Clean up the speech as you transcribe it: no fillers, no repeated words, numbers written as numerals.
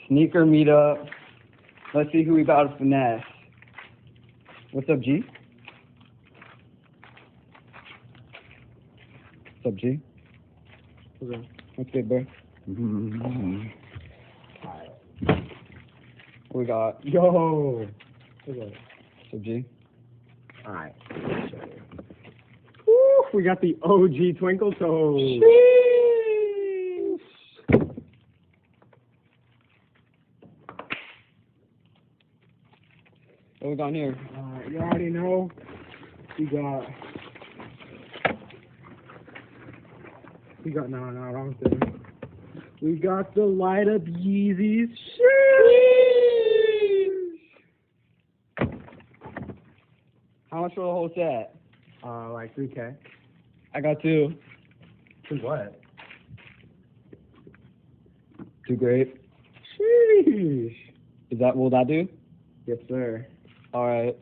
Sneaker meetup. Let's see who we got to finesse. What's up, G? What's up, G? What's good, bro? What we got? Yo! What's up, G? Alright. Woo! We got the OG Twinkle Toes. Sheesh. What we got here? You already know. No, wrong thing. We got the light up Yeezys. How much for the whole set? Like 3K. I got 2. To what? 2 great. Sheesh. Will that do? Yes, sir. Alright.